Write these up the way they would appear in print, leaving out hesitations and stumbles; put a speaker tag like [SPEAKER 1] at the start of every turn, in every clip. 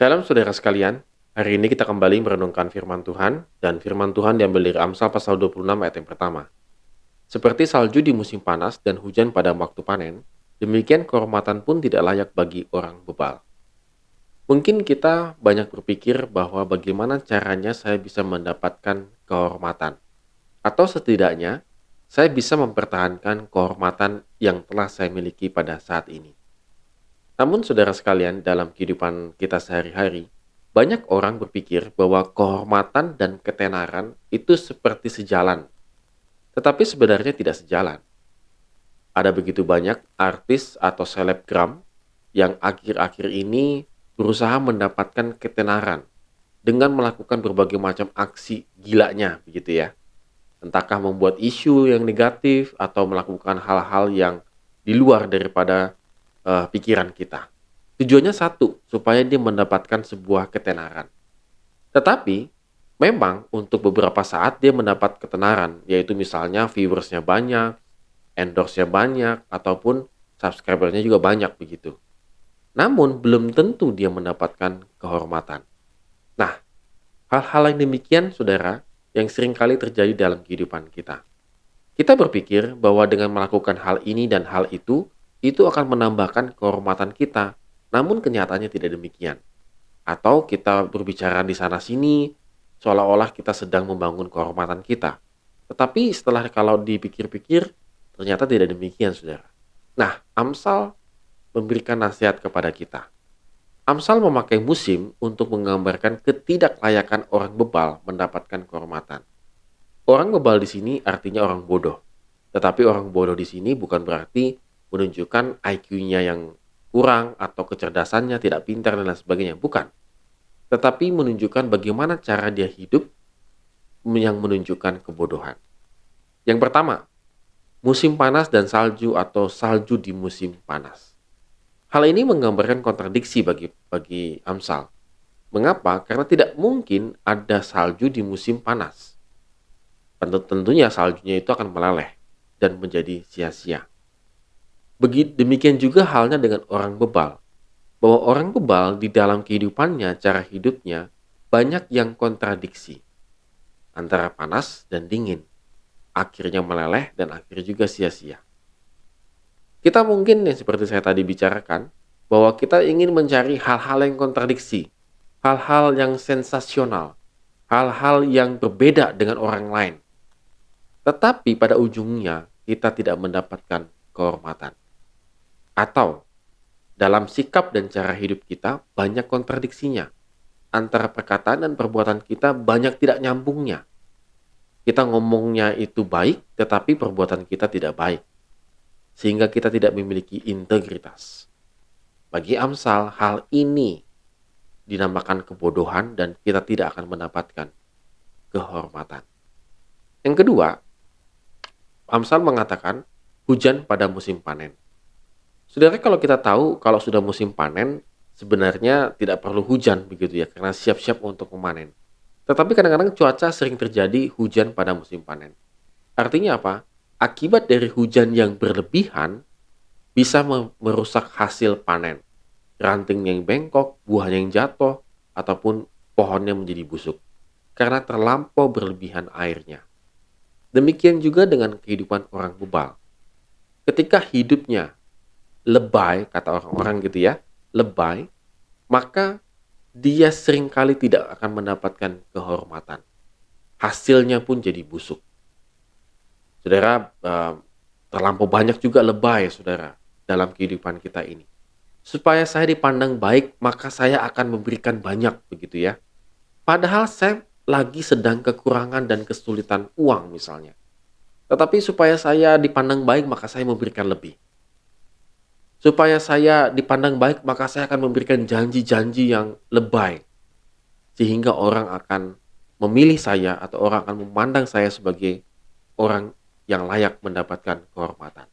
[SPEAKER 1] Shalom saudara sekalian, hari ini kita kembali merenungkan firman Tuhan, dan firman Tuhan diambil dari Amsal pasal 26 ayat yang pertama. Seperti salju di musim panas dan hujan pada waktu panen, demikian kehormatan pun tidak layak bagi orang bebal. Mungkin kita banyak berpikir bahwa bagaimana caranya saya bisa mendapatkan kehormatan, atau setidaknya saya bisa mempertahankan kehormatan yang telah saya miliki pada saat ini. Namun saudara sekalian, dalam kehidupan kita sehari-hari, banyak orang berpikir bahwa kehormatan dan ketenaran itu seperti sejalan, tetapi sebenarnya tidak sejalan. Ada begitu banyak artis atau selebgram yang akhir-akhir ini berusaha mendapatkan ketenaran dengan melakukan berbagai macam aksi gilanya, begitu ya. Entahkah membuat isu yang negatif atau melakukan hal-hal yang di luar daripada pikiran kita. Tujuannya satu, supaya dia mendapatkan sebuah ketenaran. Tetapi, memang untuk beberapa saat dia mendapat ketenaran, yaitu misalnya viewersnya banyak, endorse-nya banyak, ataupun subscribernya juga banyak begitu. Namun, belum tentu dia mendapatkan kehormatan. Nah, hal-hal yang demikian, saudara, yang seringkali terjadi dalam kehidupan kita. Kita berpikir bahwa dengan melakukan hal ini dan hal itu akan menambahkan kehormatan kita. Namun kenyataannya tidak demikian. Atau kita berbicara di sana-sini, seolah-olah kita sedang membangun kehormatan kita. Tetapi setelah kalau dipikir-pikir, ternyata tidak demikian, saudara. Nah, Amsal memberikan nasihat kepada kita. Amsal memakai musim untuk menggambarkan ketidaklayakan orang bebal mendapatkan kehormatan. Orang bebal di sini artinya orang bodoh. Tetapi orang bodoh di sini bukan berarti menunjukkan IQ-nya yang kurang atau kecerdasannya tidak pintar dan lain sebagainya. Bukan. Tetapi menunjukkan bagaimana cara dia hidup yang menunjukkan kebodohan. Yang pertama, musim panas dan salju atau salju di musim panas. Hal ini menggambarkan kontradiksi bagi Amsal. Mengapa? Karena tidak mungkin ada salju di musim panas. Tentunya saljunya itu akan meleleh dan menjadi sia-sia. Demikian juga halnya dengan orang bebal. Bahwa orang bebal di dalam kehidupannya, cara hidupnya, banyak yang kontradiksi. Antara panas dan dingin. Akhirnya meleleh dan akhirnya juga sia-sia. Kita mungkin yang seperti saya tadi bicarakan, bahwa kita ingin mencari hal-hal yang kontradiksi. Hal-hal yang sensasional. Hal-hal yang berbeda dengan orang lain. Tetapi pada ujungnya kita tidak mendapatkan kehormatan. Atau dalam sikap dan cara hidup kita banyak kontradiksinya. Antara perkataan dan perbuatan kita banyak tidak nyambungnya. Kita ngomongnya itu baik, tetapi perbuatan kita tidak baik. Sehingga kita tidak memiliki integritas. Bagi Amsal, hal ini dinamakan kebodohan dan kita tidak akan mendapatkan kehormatan. Yang kedua, Amsal mengatakan hujan pada musim panen. Saudara, kalau kita tahu kalau sudah musim panen, sebenarnya tidak perlu hujan begitu ya, karena siap-siap untuk memanen. Tetapi kadang-kadang cuaca sering terjadi hujan pada musim panen. Artinya apa? Akibat dari hujan yang berlebihan bisa merusak hasil panen. Ranting yang bengkok, buahnya yang jatuh, ataupun pohonnya menjadi busuk. Karena terlampau berlebihan airnya. Demikian juga dengan kehidupan orang bebal. Ketika hidupnya lebay, kata orang-orang gitu ya, lebay, maka dia seringkali tidak akan mendapatkan kehormatan. Hasilnya pun jadi busuk. Saudara, terlampau banyak juga lebay, saudara, dalam kehidupan kita ini. Supaya saya dipandang baik, maka saya akan memberikan banyak, begitu ya. Padahal saya lagi sedang kekurangan dan kesulitan uang misalnya. Tetapi supaya saya dipandang baik, maka saya memberikan lebih. Supaya saya dipandang baik, maka saya akan memberikan janji-janji yang lebay. Sehingga orang akan memilih saya atau orang akan memandang saya sebagai orang yang layak mendapatkan kehormatan.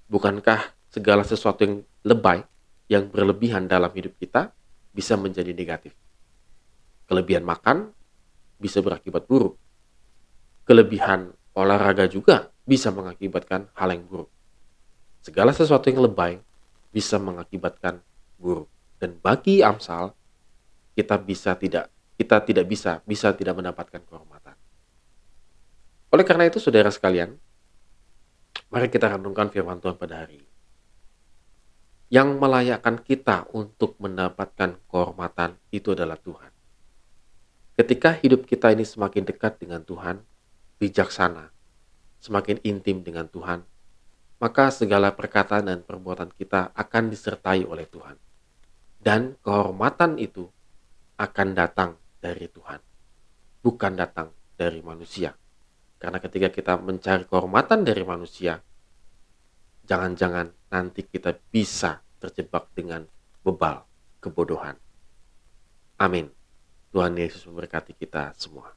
[SPEAKER 1] Bukankah segala sesuatu yang lebay, yang berlebihan dalam hidup kita, bisa menjadi negatif? Kelebihan makan bisa berakibat buruk. Kelebihan olahraga juga bisa mengakibatkan hal yang buruk. Segala sesuatu yang lebay bisa mengakibatkan buruk. Dan bagi Amsal, kita tidak bisa mendapatkan kehormatan. Oleh karena itu, saudara sekalian, mari kita renungkan firman Tuhan pada hari ini. Yang melayakkan kita untuk mendapatkan kehormatan itu adalah Tuhan. Ketika hidup kita ini semakin dekat dengan Tuhan, bijaksana, semakin intim dengan Tuhan, maka segala perkataan dan perbuatan kita akan disertai oleh Tuhan. Dan kehormatan itu akan datang dari Tuhan, bukan datang dari manusia. Karena ketika kita mencari kehormatan dari manusia, jangan-jangan nanti kita bisa terjebak dengan bebal kebodohan. Amin. Tuhan Yesus memberkati kita semua.